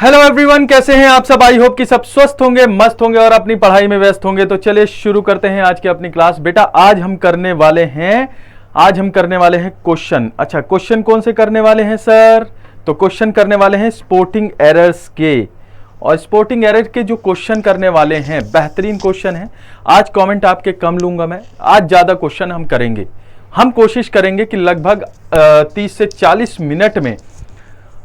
Hello everyone, कैसे हैं आप सब। आई होप कि सब स्वस्थ होंगे, मस्त होंगे और अपनी पढ़ाई में व्यस्त होंगे। तो चलिए शुरू करते हैं आज की अपनी क्लास। बेटा आज हम करने वाले हैं क्वेश्चन। अच्छा, क्वेश्चन कौन से करने वाले हैं सर? तो क्वेश्चन करने वाले हैं स्पोर्टिंग एरर्स के। और स्पोर्टिंग एरर के जो क्वेश्चन करने वाले हैं बेहतरीन क्वेश्चन है। आज कमेंट आपके कम लूंगा मैं, आज ज्यादा क्वेश्चन हम करेंगे। हम कोशिश करेंगे कि लगभग 30 से 40 मिनट में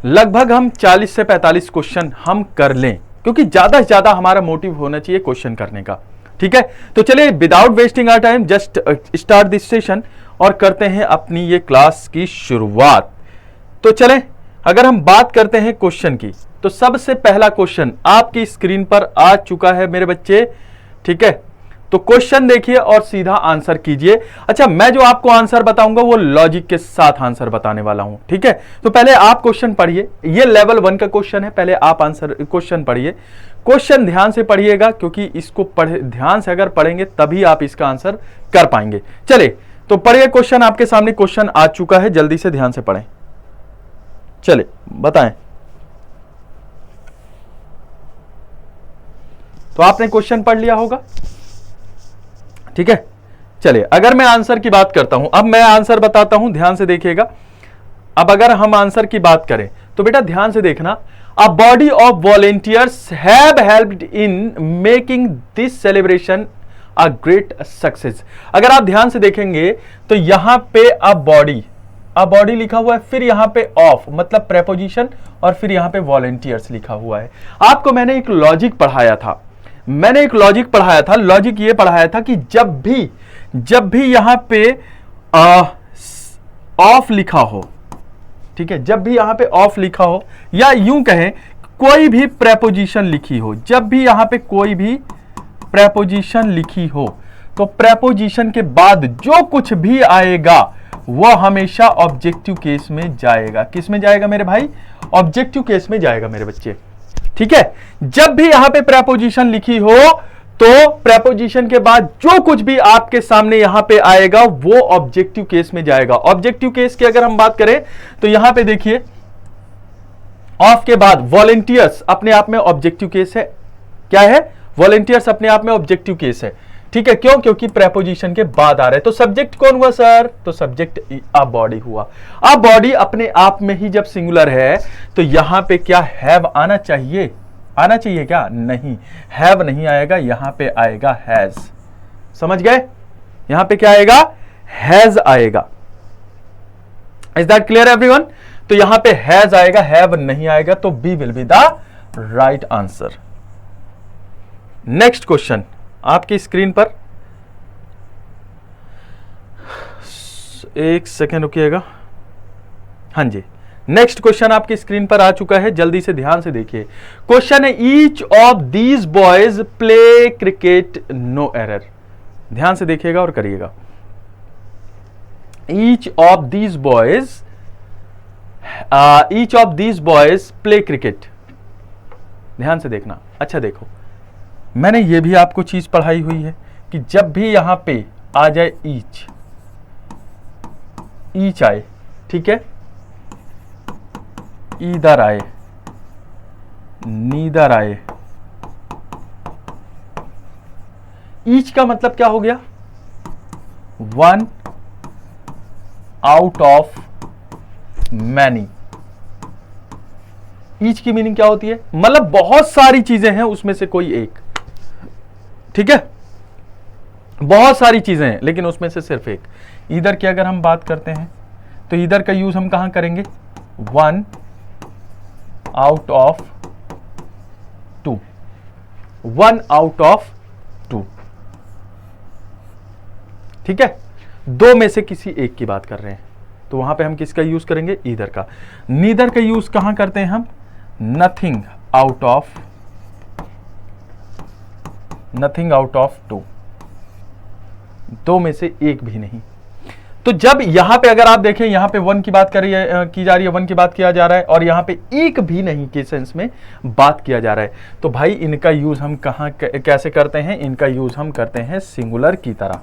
लगभग हम 40 से 45 क्वेश्चन हम कर लें, क्योंकि ज्यादा से ज्यादा हमारा मोटिव होना चाहिए क्वेश्चन करने का। ठीक है, तो चलिए without wasting our time just start this session और करते हैं अपनी ये क्लास की शुरुआत। तो चलें, अगर हम बात करते हैं क्वेश्चन की, तो सबसे पहला क्वेश्चन आपकी स्क्रीन पर आ चुका है मेरे बच्चे। ठीक है, तो क्वेश्चन देखिए और सीधा आंसर कीजिए। अच्छा, मैं जो आपको आंसर बताऊंगा वो लॉजिक के साथ आंसर बताने वाला हूं। ठीक है, तो पहले आप क्वेश्चन पढ़िए। ये लेवल 1 का क्वेश्चन है। पहले आप आंसर क्वेश्चन पढ़िए। क्वेश्चन ध्यान से पढ़िएगा, क्योंकि इसको ध्यान से अगर पढ़ेंगे तभी आप इसका आंसर कर पाएंगे। चले तो पढ़िए, क्वेश्चन आपके सामने क्वेश्चन आ चुका है, जल्दी से ध्यान से पढ़ें। चले बताएं। तो आपने क्वेश्चन पढ़ लिया होगा। ठीक है, चलिए अगर मैं आंसर की बात करता हूं, अब मैं आंसर बताता हूं, ध्यान से देखिएगा। अब अगर हम आंसर की बात करें तो बेटा ध्यान से देखना। A body of volunteers have helped in making this celebration a great success. अगर आप ध्यान से देखेंगे तो यहां पे अ बॉडी लिखा हुआ है, फिर यहां पे ऑफ मतलब प्रेपोजिशन, और फिर यहां पे वॉलेंटियर्स लिखा हुआ है। आपको मैंने एक लॉजिक पढ़ाया था। लॉजिक ये पढ़ाया था कि जब भी यहां पे ऑफ लिखा हो, ठीक है, जब भी यहां पे ऑफ लिखा हो, या यूं कहें कोई भी प्रेपोजिशन लिखी हो, जब भी यहां पे कोई भी प्रेपोजिशन लिखी हो, तो प्रेपोजिशन के बाद जो कुछ भी आएगा वह हमेशा ऑब्जेक्टिव केस में जाएगा। किस में जाएगा मेरे भाई? ऑब्जेक्टिव केस में जाएगा मेरे बच्चे। ठीक है, जब भी यहां पे प्रेपोजिशन लिखी हो तो प्रेपोजिशन के बाद जो कुछ भी आपके सामने यहां पे आएगा वो ऑब्जेक्टिव केस में जाएगा। ऑब्जेक्टिव केस की अगर हम बात करें तो यहां पे देखिए, ऑफ के बाद वॉलेंटियर्स अपने आप में ऑब्जेक्टिव केस है। क्या है? वॉलेंटियर्स अपने आप में ऑब्जेक्टिव केस है। ठीक है, क्यों? क्योंकि प्रेपोजिशन के बाद आ रहे हैं। तो सब्जेक्ट कौन हुआ सर? तो सब्जेक्ट अ बॉडी हुआ। अ बॉडी अपने आप में ही जब सिंगुलर है तो यहां पे क्या हैव आना चाहिए? क्या? नहीं, हैव नहीं आएगा, यहां पे आएगा हैज। समझ गए? यहां पे क्या आएगा? हैज आएगा। Is that clear everyone? तो यहां पे हैज आएगा, हैव नहीं आएगा, तो B will be the right answer. Next question आपकी स्क्रीन पर, एक सेकेंड रुकिएगा। हाँ जी, नेक्स्ट क्वेश्चन आपकी स्क्रीन पर आ चुका है, जल्दी से ध्यान से देखिए। क्वेश्चन है each of these boys play cricket no error. ध्यान से देखिएगा और करिएगा। Each of these boys play cricket. ध्यान से देखना। अच्छा देखो, मैंने ये भी आपको चीज पढ़ाई हुई है कि जब भी यहां पे आ जाए ईच आए, ठीक है, ईदर आए, नीदर आए, ईच का मतलब क्या हो गया? One out of many. Each की मीनिंग क्या होती है? मतलब बहुत सारी चीजें हैं, उसमें से कोई एक। ठीक है, बहुत सारी चीजें हैं लेकिन उसमें से सिर्फ एक। ईदर की अगर हम बात करते हैं तो ईदर का यूज हम कहां करेंगे? One out of two. One out of two. ठीक है, दो में से किसी एक की बात कर रहे हैं, तो वहां पे हम किसका यूज करेंगे? ईदर का। नीदर का यूज कहां करते हैं हम? Nothing out of two. दो में से एक भी नहीं। तो जब यहां पे अगर आप देखें, यहां पे वन की बात की जा रही है, वन की बात किया जा रहा है, और यहां पे एक भी नहीं के सेंस में बात किया जा रहा है, तो भाई इनका यूज हम कहां कैसे करते हैं? इनका यूज हम करते हैं सिंगुलर की तरह।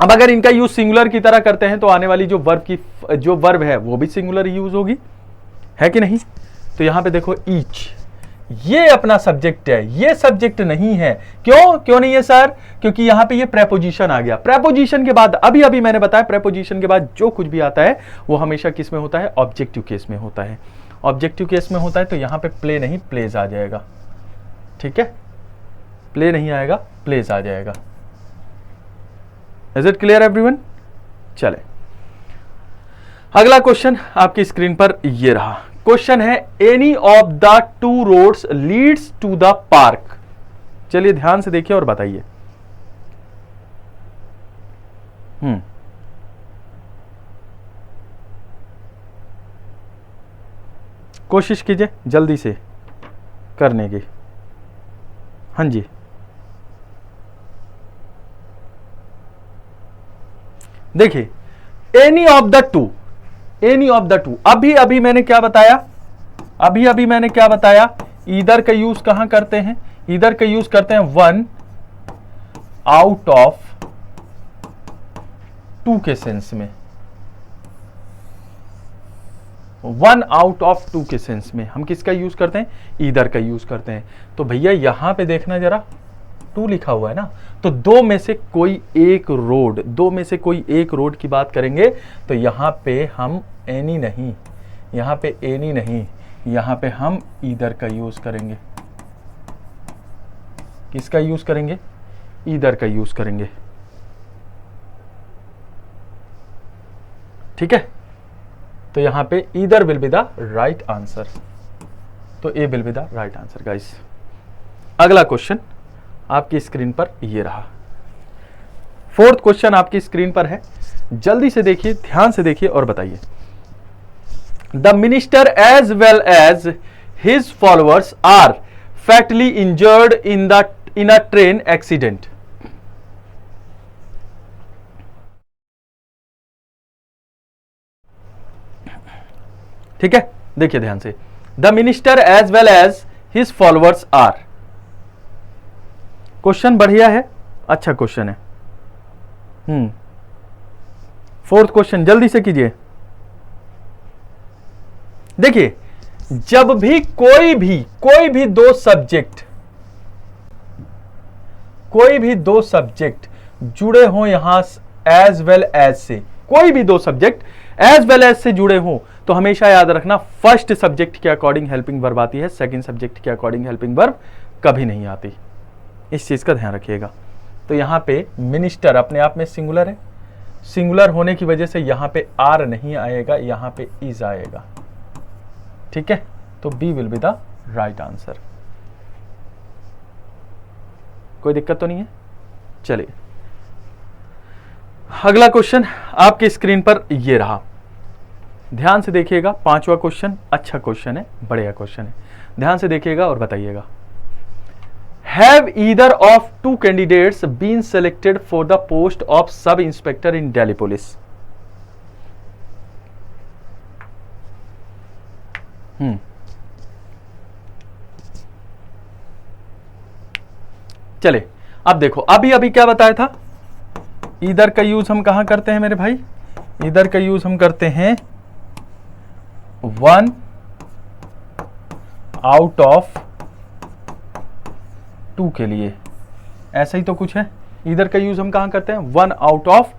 अब अगर इनका यूज सिंगुलर की तरह करते हैं तो आने वाली जो वर्ब है वो भी सिंगुलर यूज होगी। है कि नहीं? तो यहां पे देखो ईच, ये अपना सब्जेक्ट है, ये सब्जेक्ट नहीं है। क्यों नहीं है सर? क्योंकि यहां पे ये प्रेपोजिशन आ गया। प्रेपोजिशन के बाद अभी अभी मैंने बताया, प्रेपोजिशन के बाद जो कुछ भी आता है वो हमेशा किस में होता है? ऑब्जेक्टिव केस में होता है। ऑब्जेक्टिव केस में होता है तो यहां पे प्ले नहीं प्लेज आ जाएगा। ठीक है, प्ले नहीं आएगा, प्लेज आ जाएगा। Is it clear everyone? चले अगला क्वेश्चन आपकी स्क्रीन पर ये रहा। क्वेश्चन है any of the two roads leads to the park. चलिए ध्यान से देखिए और बताइए। कोशिश कीजिए जल्दी से करने की। हाँ जी, देखिए any of the to, any of the to, अभी अभी मैंने क्या बताया? अभी अभी मैंने क्या बताया? ईदर का यूज कहां करते हैं? ईदर का यूज करते हैं वन आउट ऑफ टू के सेंस में, वन आउट ऑफ टू के सेंस में हम किसका यूज करते हैं? ईदर का यूज करते हैं। तो भैया यहां पे देखना जरा, टू लिखा हुआ है ना, तो दो में से कोई एक रोड, दो में से कोई एक रोड की बात करेंगे तो यहां पे हम एनी नहीं, यहां पे एनी नहीं, यहां पे हम ईदर का यूज करेंगे। किसका यूज करेंगे? ईदर का यूज करेंगे। ठीक है, तो यहां पे either will be the right answer. तो A will be the right answer guys. अगला क्वेश्चन आपकी स्क्रीन पर ये रहा। फोर्थ क्वेश्चन आपकी स्क्रीन पर है, जल्दी से देखिए, ध्यान से देखिए और बताइए। The minister as well as his followers are fatally injured in a train accident. ठीक है, देखिए ध्यान से। The minister as well as his followers are, question बढ़िया है, अच्छा क्वेश्चन है। फोर्थ क्वेश्चन जल्दी से कीजिए। देखिए जब भी कोई भी दो सब्जेक्ट जुड़े हों यहां एज वेल एज से, कोई भी दो सब्जेक्ट एज वेल एज से जुड़े हों तो हमेशा याद रखना फर्स्ट सब्जेक्ट के अकॉर्डिंग हेल्पिंग वर्ब आती है, सेकंड सब्जेक्ट के अकॉर्डिंग हेल्पिंग वर्ब कभी नहीं आती। इस चीज का ध्यान रखिएगा। तो यहां पे मिनिस्टर अपने आप में सिंगुलर है, सिंगुलर होने की वजह से यहां पे आर नहीं आएगा, यहां पे इज आएगा। ठीक है, तो B will be the right answer. कोई दिक्कत तो नहीं है? चलिए अगला क्वेश्चन आपकी स्क्रीन पर ये रहा, ध्यान से देखिएगा। पांचवा क्वेश्चन अच्छा क्वेश्चन है, बढ़िया क्वेश्चन है, ध्यान से देखिएगा और बताइएगा। Have either of two candidates been selected for the post of sub inspector in Delhi Police? चले अब देखो, अभी अभी क्या बताया था? इधर का यूज हम कहां करते हैं मेरे भाई? इधर का यूज हम करते हैं वन आउट ऑफ टू के लिए, ऐसा ही तो कुछ है। इधर का यूज हम कहां करते हैं? वन आउट ऑफ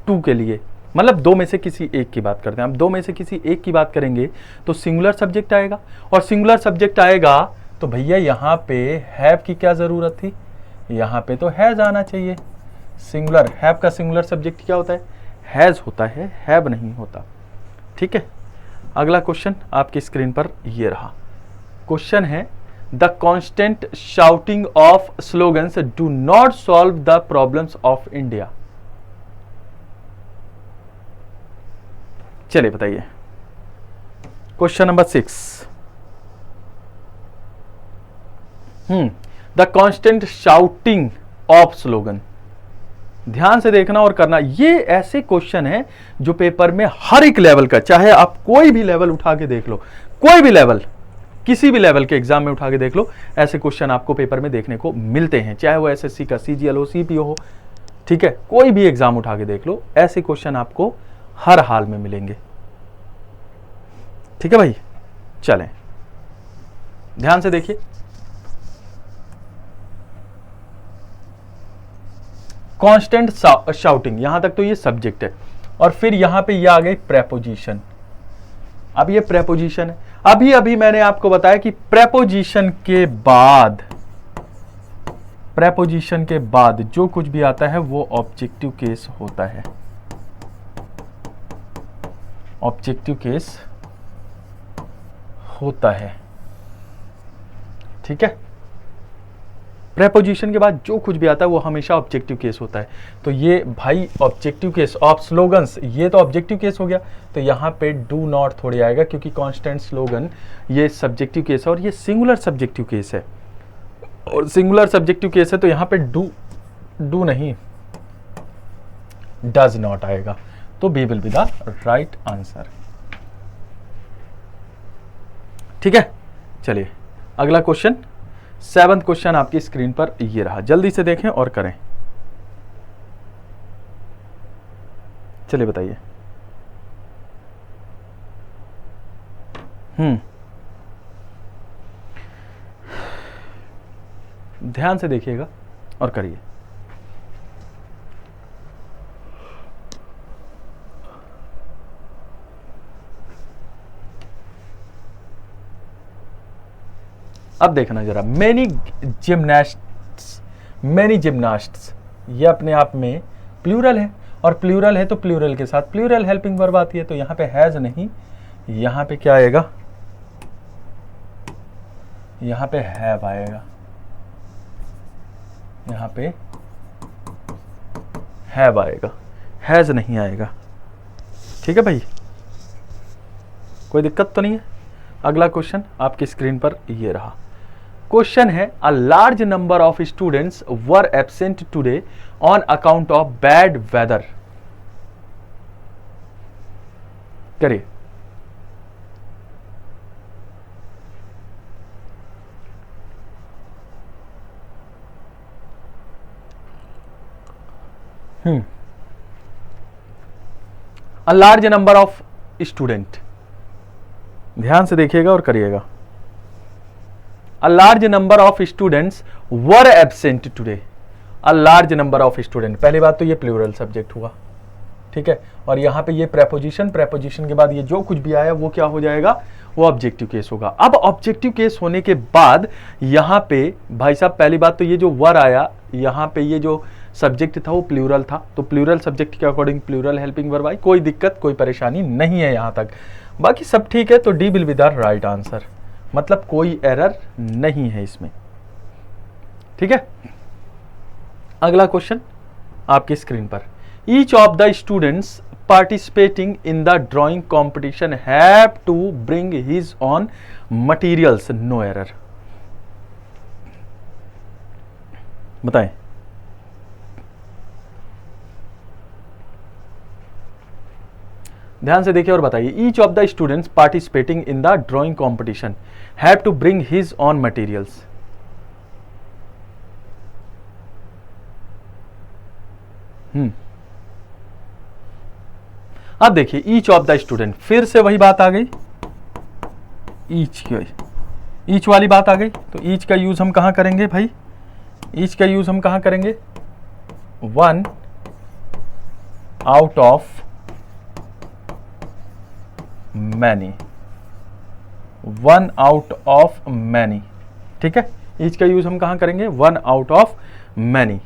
टू के लिए, मतलब दो में से किसी एक की बात करते हैं। हम दो में से किसी एक की बात करेंगे तो सिंगुलर सब्जेक्ट आएगा, और सिंगुलर सब्जेक्ट आएगा तो भैया यहां पे हैव की क्या जरूरत थी? यहां पे तो हैज आना चाहिए। सिंगुलर, हैव का सिंगुलर सब्जेक्ट क्या होता है? हैज होता है, हैव नहीं होता। ठीक है, अगला क्वेश्चन आपकी स्क्रीन पर ये रहा। क्वेश्चन है the constant shouting of slogans do not solve the problems of India. चलिए बताइए। Question number 6, the constant shouting of slogan. ध्यान से देखना और करना। ये ऐसे क्वेश्चन है जो पेपर में हर एक लेवल का, चाहे आप कोई भी लेवल उठा के देख लो, कोई भी लेवल, किसी भी लेवल के एग्जाम में उठा के देख लो, ऐसे क्वेश्चन आपको पेपर में देखने को मिलते हैं, चाहे वो एसएससी का सीजीएल हो, सीपीओ हो। ठीक है, कोई भी एग्जाम उठा के देख लो, ऐसे क्वेश्चन आपको हर हाल में मिलेंगे। ठीक है भाई, चलें, ध्यान से देखिए, कांस्टेंट शाउटिंग, यहां तक तो ये सब्जेक्ट है, और फिर यहां पे ये आ गई प्रेपोजिशन। अब ये प्रेपोजिशन है, अभी अभी मैंने आपको बताया कि प्रेपोजिशन के बाद जो कुछ भी आता है वो ऑब्जेक्टिव केस होता है, ऑब्जेक्टिव केस होता है, ठीक है। प्रेपोजिशन के बाद जो कुछ भी आता है वो हमेशा ऑब्जेक्टिव केस होता है। तो ये भाई ऑब्जेक्टिव केस ऑफ स्लोगन्स, ये तो ऑब्जेक्टिव केस हो गया, तो यहां पे डू नॉट थोड़ी आएगा क्योंकि कांस्टेंट स्लोगन ये सब्जेक्टिव केस है और ये सिंगुलर सब्जेक्टिव केस है, और सिंगुलर सब्जेक्टिव केस है तो यहां पे डू नहीं, डज नॉट आएगा। तो B will be the right answer, ठीक है। चलिए अगला क्वेश्चन, 7th क्वेश्चन आपकी स्क्रीन पर ये रहा, जल्दी से देखें और करें। चलिए बताइए। ध्यान से देखिएगा और करिए। अब देखना जरा, मेनी जिम्नास्ट्स, ये अपने आप में प्लूरल है, और प्लूरल है तो प्लूरल के साथ प्लूरल हेल्पिंग वर्ब आती है, तो यहां पे हैज नहीं, यहां पे क्या आएगा, यहां पे हैव आएगा, यहां पे हैव आएगा, हैज नहीं आएगा, ठीक है भाई, कोई दिक्कत तो नहीं है। अगला क्वेश्चन आपकी स्क्रीन पर ये रहा, क्वेश्चन है a large number of students were absent today on account of bad weather. करिए। A large number of student, ध्यान से देखिएगा और करिएगा। A large number of students were absent today. A large number of students, पहली बात तो ये प्लूरल सब्जेक्ट हुआ, ठीक है, और यहां पे ये प्रेपोजिशन के बाद ये जो कुछ भी आया वो क्या हो जाएगा, वो ऑब्जेक्टिव केस होगा। अब ऑब्जेक्टिव केस होने के बाद यहां पे भाई साहब पहली बात तो ये जो वर आया, यहां पे ये जो सब्जेक्ट था वो प्लूरल था, तो प्लूरल सब्जेक्ट के अकॉर्डिंग प्लूरल हेल्पिंग वर्ब आई, कोई दिक्कत कोई परेशानी नहीं है यहां तक, बाकी सब ठीक है। तो D will be the right answer, मतलब कोई एरर नहीं है इसमें, ठीक है। अगला क्वेश्चन आपकी स्क्रीन पर, each of the students participating in the drawing competition have to bring his own materials, no error. बताएं। ध्यान से देखिए और बताइए, each of the students participating in the drawing competition have to bring his own materials. अब देखिए each of the student, फिर से वही बात आ गई, ईच वाली बात आ गई, तो ईच का यूज हम कहां करेंगे भाई, ईच का यूज हम कहां करेंगे, one out of many, one out of many, ठीक है। ईच का यूज हम कहां करेंगे, वन आउट ऑफ मैनी।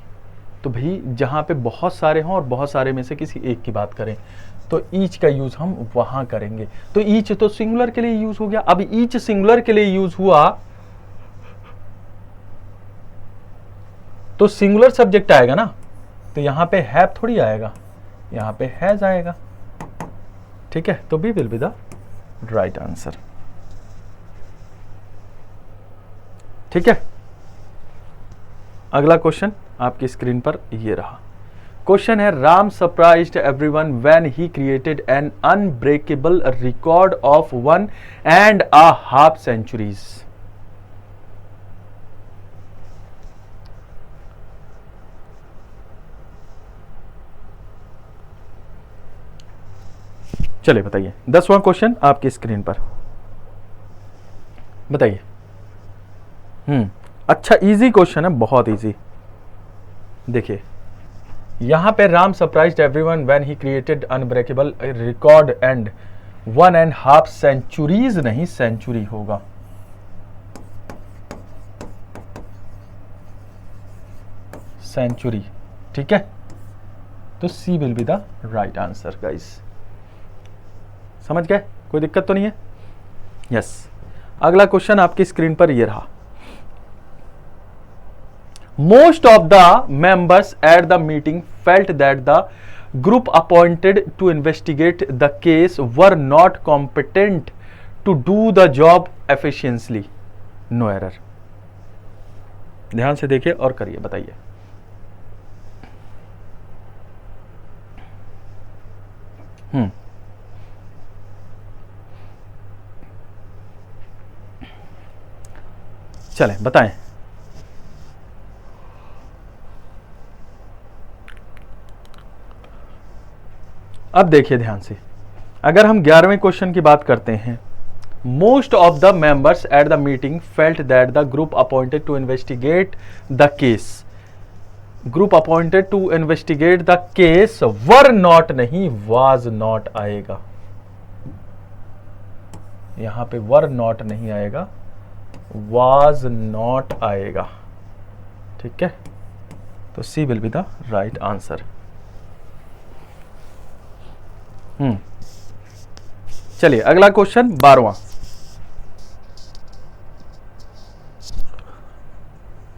तो भाई जहां पे बहुत सारे हों और बहुत सारे में से किसी एक की बात करें तो ईच का यूज हम वहां करेंगे। तो ईच तो सिंगुलर के लिए यूज हो गया, अब ईच सिंगुलर के लिए यूज हुआ तो सिंगुलर सब्जेक्ट आएगा ना, तो यहां पे हैव थोड़ी आएगा, यहां पे हैज आएगा, ठीक है। तो B will be the right answer, ठीक है। अगला क्वेश्चन आपकी स्क्रीन पर ये रहा, क्वेश्चन है Ram surprised everyone when he created an unbreakable record of 1.5 centuries. चलिए बताइए, 10वां क्वेश्चन आपकी स्क्रीन पर, बताइए। अच्छा, इजी क्वेश्चन है, बहुत इजी। देखिए यहां पे Ram surprised everyone when he created unbreakable record and 1.5 centuries नहीं, सेंचुरी होगा। सेंचुरी, ठीक है। तो C will be the right answer guys. समझ गए? कोई दिक्कत तो नहीं है? यस। अगला क्वेश्चन आपकी स्क्रीन पर ये रहा। Most of the members at the meeting felt that the group appointed to investigate the case were not competent to do the job efficiently. No error. ध्यान से देखिए और करिए, बताइए। चलें बताएं। अब देखिए ध्यान से, अगर हम 11वें क्वेश्चन की बात करते हैं, most of the members at the meeting felt that the group appointed to investigate the case, group appointed to investigate the case were not नहीं, वाज नॉट आएगा। यहां पे वर नॉट नहीं आएगा, वाज नॉट आएगा, ठीक है। तो C will be the right answer. चलिए अगला क्वेश्चन 12वां।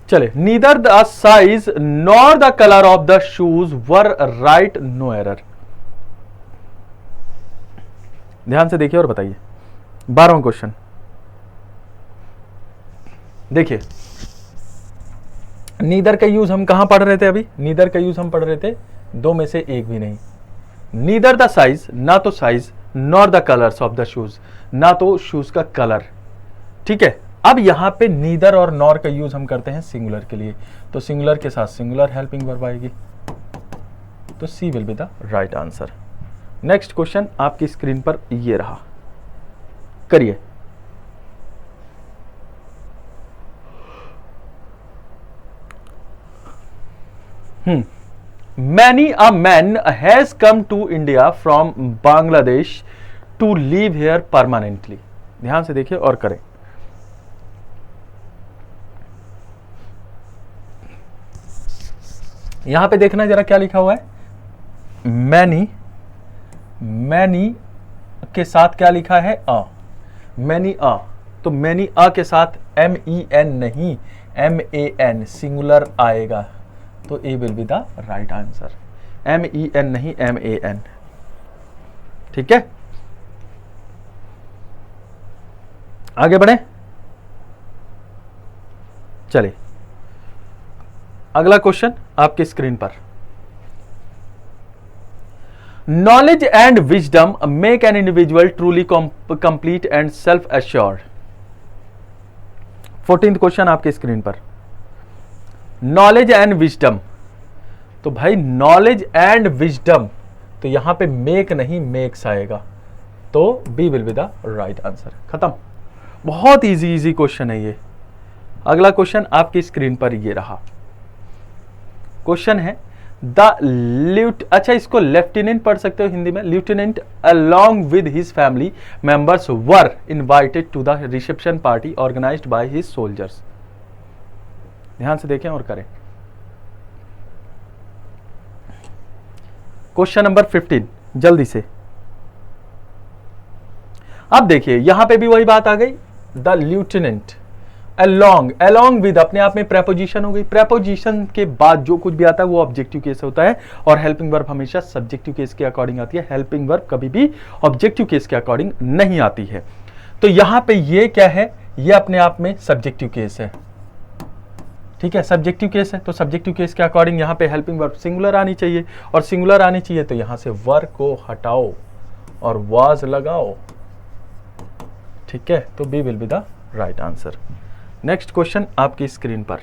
चलिए, neither the size nor the colour of the shoes were right, no error. ध्यान से देखिए और बताइए। 12वां क्वेश्चन देखिए, नीदर का यूज हम कहां पढ़ रहे थे? अभी नीदर का यूज हम पढ़ रहे थे, दो में से एक भी नहीं। नीदर द साइज, ना तो size, nor the colours of the shoes, ना तो शूज का कलर, ठीक है। अब यहां पे नीदर और नॉर का यूज हम करते हैं सिंगुलर के लिए, तो सिंगुलर के साथ सिंगुलर हेल्पिंग वर्ब आएगी, तो C will be the right answer. Next question आपकी स्क्रीन पर ये रहा, करिए। Many a man has come to India from Bangladesh to live here permanently. ध्यान से देखिए और करें। यहां पे देखना जरा क्या लिखा हुआ है, मैनी, मैनी के साथ क्या लिखा है? अ, मैनी अ, तो मैनी अ के साथ MEN नहीं, MAN सिंगुलर आएगा, तो A will be the right answer. MEN नहीं, MAN, ठीक है। आगे बढ़े, चलिए अगला क्वेश्चन आपकी स्क्रीन पर। Knowledge and wisdom make an individual truly complete and self assured. 14th question आपकी स्क्रीन पर। नॉलेज एंड विजडम, तो भाई नॉलेज एंड विजडम, तो यहां पे मेक नहीं मेक्स आएगा, तो B will be the right answer. खत्म। बहुत इजी इजी क्वेश्चन है ये। अगला क्वेश्चन आपकी स्क्रीन पर ये रहा। क्वेश्चन है अच्छा इसको लेफ्टिनेंट पढ़ सकते हो हिंदी में। Lieutenant along with his family members were invited to the reception party organised by his soldiers. ध्यान से देखें और करें। क्वेश्चन नंबर 15 जल्दी से। अब देखिए यहां पे भी वही बात आ गई, the lieutenant along, along with अपने आप में प्रेपोजिशन हो गई। प्रेपोजिशन के बाद जो कुछ भी आता है वो ऑब्जेक्टिव केस होता है, और हेल्पिंग वर्ब हमेशा सब्जेक्टिव केस के अकॉर्डिंग आती है। हेल्पिंग वर्ब कभी भी ऑब्जेक्टिव केस के अकॉर्डिंग नहीं आती है। तो यहां पे ये क्या है? ये अपने आप में सब्जेक्टिव केस है, ठीक है, सब्जेक्टिव केस है। तो सब्जेक्टिव केस के अकॉर्डिंग यहां पे हेल्पिंग वर्ब सिंगुलर आनी चाहिए, और सिंगुलर आनी चाहिए तो यहां से वर को हटाओ और वाज लगाओ, ठीक है। तो B will be the right answer. Next question आपकी स्क्रीन पर।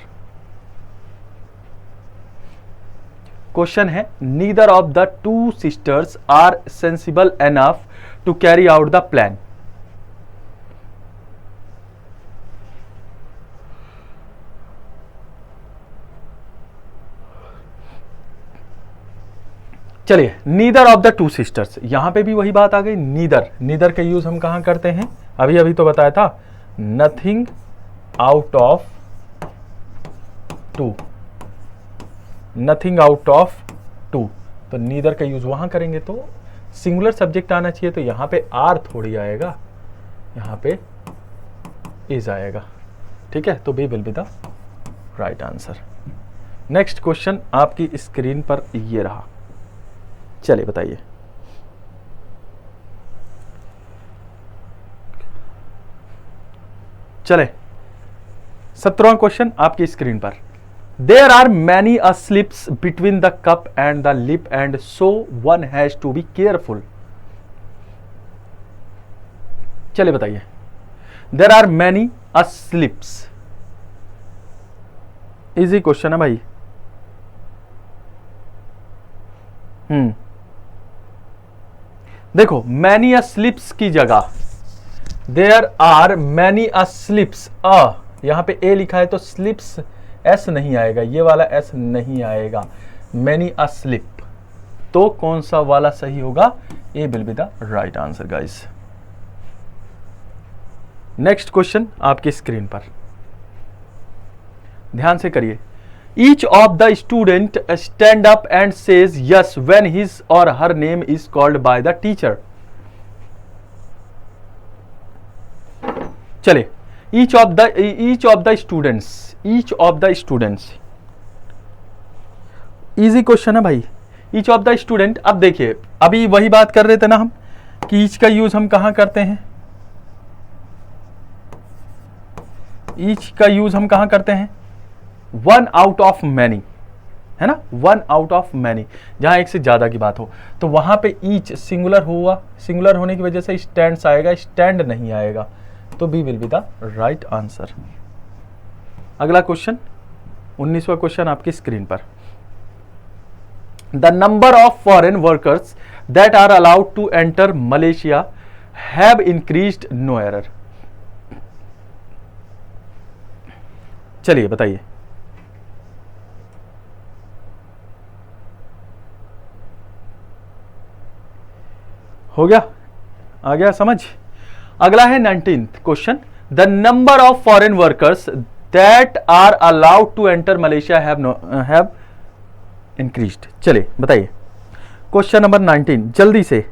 क्वेश्चन है neither of the two sisters are sensible enough to carry out the plan. चलिए, neither of the two sisters, यहां पे भी वही बात आ गई, नीदर। नीदर का यूज हम कहां करते हैं, अभी अभी तो बताया था, nothing out of two, nothing out of two, तो नीदर का यूज वहां करेंगे तो सिंगुलर सब्जेक्ट आना चाहिए, तो यहां पे आर थोड़ी आएगा, यहां पे इज आएगा। ठीक है, तो B will be the right answer. Next question आपकी स्क्रीन पर ये रहा, चलिए बताइए। चले, 17वां क्वेश्चन आपकी स्क्रीन पर। There are many slips between the cup and the lip and so one has to be careful. चलिए बताइए, there are many slips, easy question है भाई। देखो, मैनी स्लिप्स की जगह देयर आर मैनी स्लिप्स, यहां पे ए लिखा है तो स्लिप्स एस नहीं आएगा, ये वाला एस नहीं आएगा, मैनी स्लिप, तो कौन सा वाला सही होगा, A will be the right answer guys. Next question आपकी स्क्रीन पर, ध्यान से करिए। Each of the student stand up and says yes when his or her name is called by the teacher. चले, each of the students, each of the students, easy question है भाई। Each of the student, अब देखिए, अभी वही बात कर रहे थे ना हम कि ईच का यूज हम कहां करते हैं, ईच का यूज हम कहां करते हैं, वन आउट ऑफ मैनी, है ना, वन आउट ऑफ मैनी, जहां एक से ज्यादा की बात हो, तो वहां पे ईच सिंगुलर हुआ, सिंगुलर होने की वजह से स्टैंड्स आएगा, स्टैंड नहीं आएगा, तो B will be the right answer. अगला क्वेश्चन, 19वां क्वेश्चन आपकी स्क्रीन पर। The number of foreign workers that are allowed to enter Malaysia have increased, no error. चलिए बताइए, हो गया, आ गया समझ। अगला है 19th question. The number of foreign workers that are allowed to enter Malaysia have increased. चलिए बताइए, क्वेश्चन नंबर 19 जल्दी से।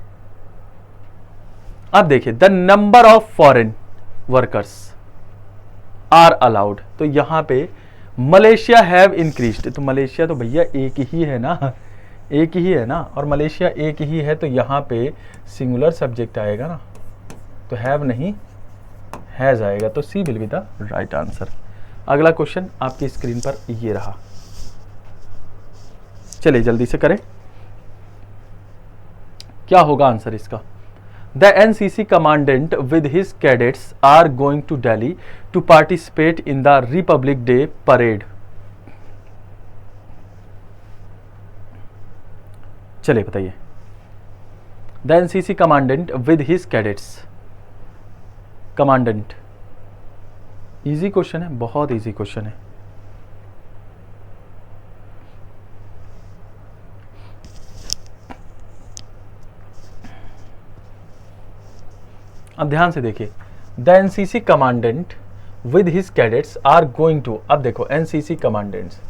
अब देखिए, the number of foreign workers are allowed, तो यहां पे मलेशिया हैव इंक्रीज्ड, तो मलेशिया तो भैया एक ही है ना, एक ही है ना, और मलेशिया एक ही है, तो यहां पे सिंगुलर सब्जेक्ट आएगा ना, तो हैव नहीं हैज आएगा, तो C will be the right answer. अगला क्वेश्चन आपकी स्क्रीन पर ये रहा, चलिए जल्दी से करें, क्या होगा आंसर इसका। The NCC commandant with his cadets are going to Delhi to participate in the Republic Day parade. चलिए बताइए, the NCC commandant with his cadets, commandant, easy question है, बहुत इजी क्वेश्चन है। अब ध्यान से देखिए, the NCC commandant with his cadets are going to, अब देखो एनसीसी कमांडेंट्स,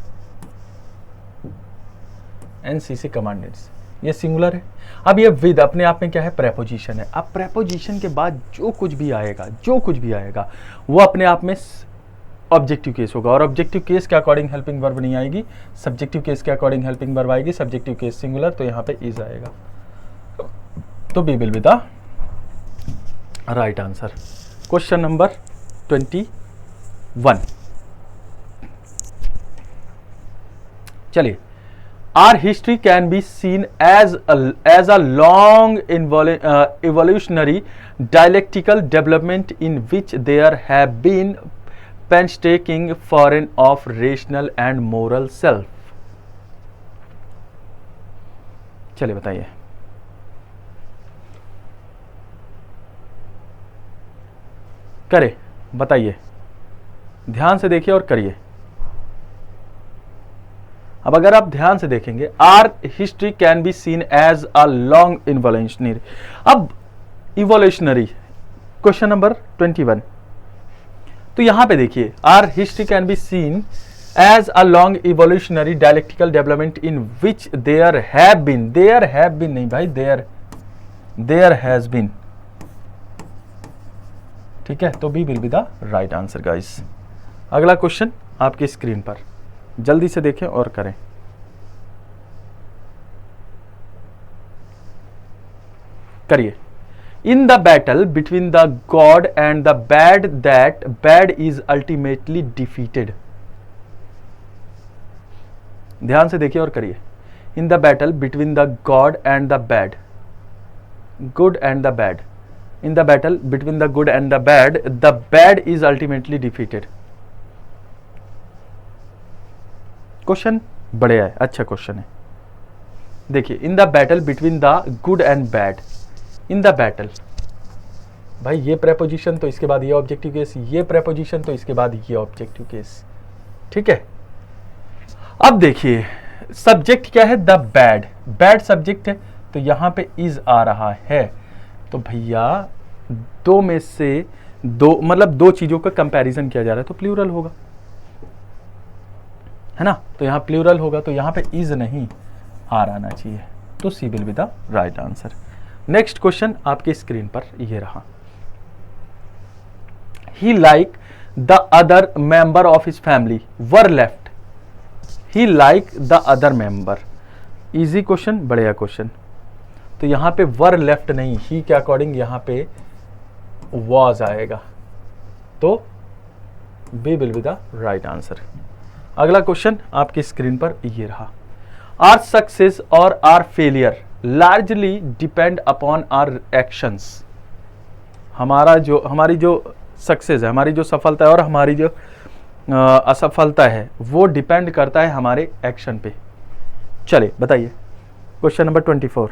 एनसीसी कमांडेंट्स, ये सिंगुलर है। अब ये विद अपने आप में क्या है, प्रेपोजिशन है। अब प्रेपोजिशन के बाद जो कुछ भी आएगा, जो कुछ भी आएगा वो अपने आप में ऑब्जेक्टिव केस होगा, और ऑब्जेक्टिव केस के अकॉर्डिंग हेल्पिंग वर्ब नहीं आएगी, सब्जेक्टिव केस के अकॉर्डिंग हेल्पिंग वर्ब आएगी, सब्जेक्टिव केस सिंगुलर, तो यहाँ पे इज आएगा, तो B will be the right answer. Question number 21, चलिए। Our history can be seen as a long evolutionary dialectical development in which there have been painstaking foreign of rational and moral self। चलिए बताइए, करे बताइए, ध्यान से देखिए और करिए। अब अगर आप ध्यान से देखेंगे, our history can be seen as a long evolutionary. अब इवोल्यूशनरी क्वेश्चन नंबर 21, तो यहां पे देखिए, our history can be seen as a long evolutionary dialectical development in which there have been नहीं भाई, देयर हैज बीन, ठीक है, तो B will be the right answer guys. अगला क्वेश्चन आपकी स्क्रीन पर, जल्दी से देखें और करें। करिए। In the battle between the God and the bad, that bad is ultimately defeated. ध्यान से देखिए और करिए। In the battle between the God and the bad, good and the bad, in the battle between the good and the bad is ultimately defeated। Question बढ़िया है, अच्छा question है। देखिए, इन the battle between the good and bad, in the battle, भाई ये preposition तो इसके बाद ये ऑब्जेक्टिव केस, ये प्रेपोजिशन तो इसके बाद ये ऑब्जेक्टिव केस, ठीक है। अब देखिए सब्जेक्ट क्या है, द बैड, बैड सब्जेक्ट है, तो यहां पे इज आ रहा है, तो भैया दो में से दो, मतलब दो चीजों का कंपैरिजन किया जा रहा है, तो प्लूरल होगा, है ना, तो यहां प्लूरल होगा, तो यहां पे इज नहीं आर आना चाहिए, तो C will be the right answer. Next question आपकी स्क्रीन पर ये रहा। He like the other member of his family were left, he like the other member, easy question, बढ़िया क्वेश्चन। तो यहां पे वर लेफ्ट नहीं, ही के अकॉर्डिंग यहां पे वॉज आएगा, तो B will be the right answer. अगला क्वेश्चन आपकी स्क्रीन पर ये रहा। आर सक्सेस और our failure largely depend upon our actions. हमारी जो सक्सेस है, हमारी जो सफलता है और हमारी जो असफलता है, वो डिपेंड करता है हमारे एक्शन पे। चलिए बताइए, question number 24,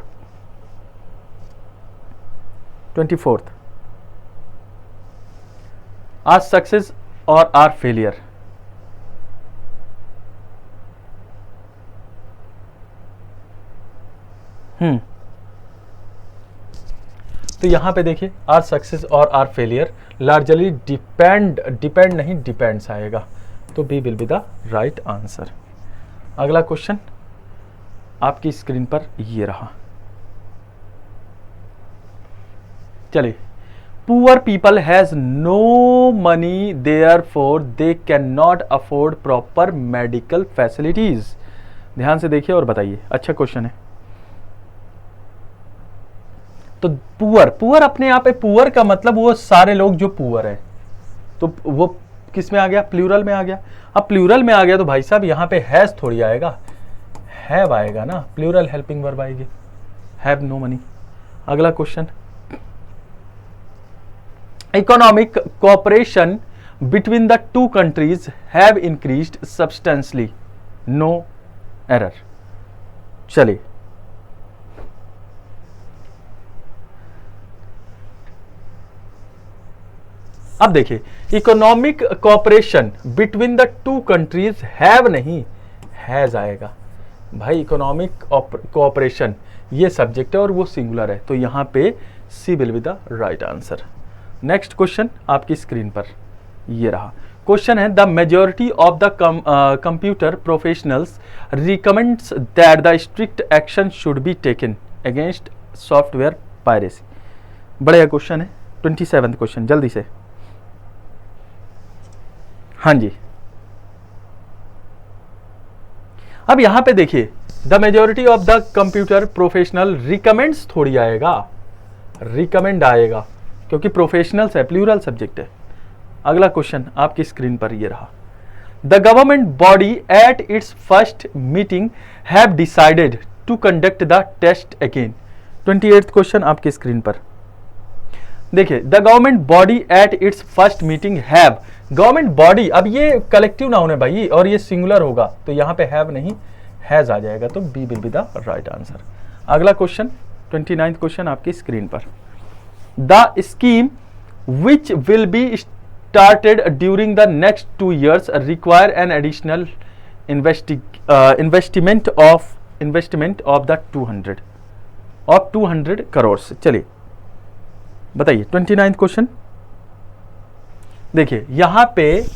24th, our success और आर फेलियर, तो यहां पे देखिए, आर सक्सेस और आर फेलियर लार्जली डिपेंड नहीं, डिपेंड्स आएगा, तो B will be the right answer. अगला क्वेश्चन आपकी स्क्रीन पर ये रहा। चलिए, poor people has no money therefore they can not afford proper medical facilities. ध्यान से देखिए और बताइए, अच्छा क्वेश्चन है। तो पुअर अपने आप पे, पुअर का मतलब वो सारे लोग जो पुअर है, तो वो किस में आ गया, प्लूरल में आ गया। अब प्लूरल में आ गया तो भाई साहब यहां पे हैज थोड़ी आएगा, हैव आएगा ना, प्लूरल हेल्पिंग वर्ब आएगी, हैव नो मनी। अगला question, economic cooperation between the two countries have increased substantially, no error. चलिए, अब देखिए, economic cooperation between the two countries have नहीं, हैज आएगा। भाई इकोनॉमिक कोऑपरेशन ये सब्जेक्ट है और वो सिंगुलर है, तो यहां पे C will be the right answer. Next question आपकी स्क्रीन पर ये रहा। क्वेश्चन है, the majority of the computer professionals recommends that the strict action should be taken against software piracy. बढ़िया क्वेश्चन है। 27th क्वेश्चन, जल्दी से। हाँ जी, अब यहां पे देखिए, the majority of the computer professional recommends थोड़ी आएगा, रिकमेंड आएगा, क्योंकि प्रोफेशनल्स है, प्लूरल सब्जेक्ट है। अगला क्वेश्चन आपकी स्क्रीन पर ये रहा। The government body at its first meeting have decided to conduct the test again. 28th question आपकी स्क्रीन पर देखिए, the government body at its first meeting have, government body, अब ये कलेक्टिव नाउन है भाई और ये सिंगुलर होगा, तो यहां पे हैव नहीं हैज आ जाएगा, तो B will be the right answer. अगला क्वेश्चन 29th क्वेश्चन आपकी स्क्रीन पर। The scheme which will be started during the next 2 years require an additional investment of the 200 crore. चलिए बताइए 29th क्वेश्चन। देखिए यहां पे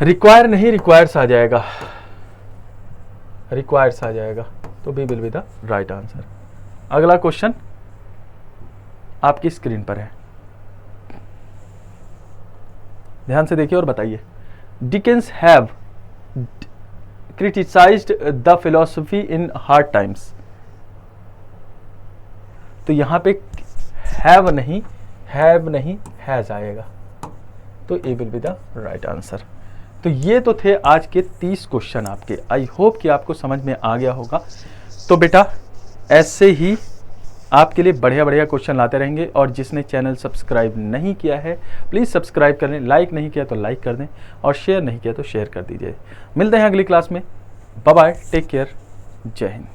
रिक्वायर नहीं रिक्वायर्स आ जाएगा, रिक्वायर्स आ जाएगा, तो B will be the right answer. अगला क्वेश्चन आपकी स्क्रीन पर है, ध्यान से देखिए और बताइए। Dickens have criticised the philosophy in Hard Times. तो यहां पे हैव नहीं हैज आएगा, तो A will be the right answer. तो ये तो थे आज के 30 क्वेश्चन आपके। आई होप कि आपको समझ में आ गया होगा। तो बेटा ऐसे ही आपके लिए बढ़िया बढ़िया क्वेश्चन लाते रहेंगे, और जिसने चैनल सब्सक्राइब नहीं किया है प्लीज़ सब्सक्राइब कर लें, लाइक नहीं किया तो लाइक कर दें, और शेयर नहीं किया तो शेयर कर दीजिए। मिलते हैं अगली क्लास में। बाय बाय, टेक केयर, जय हिंद।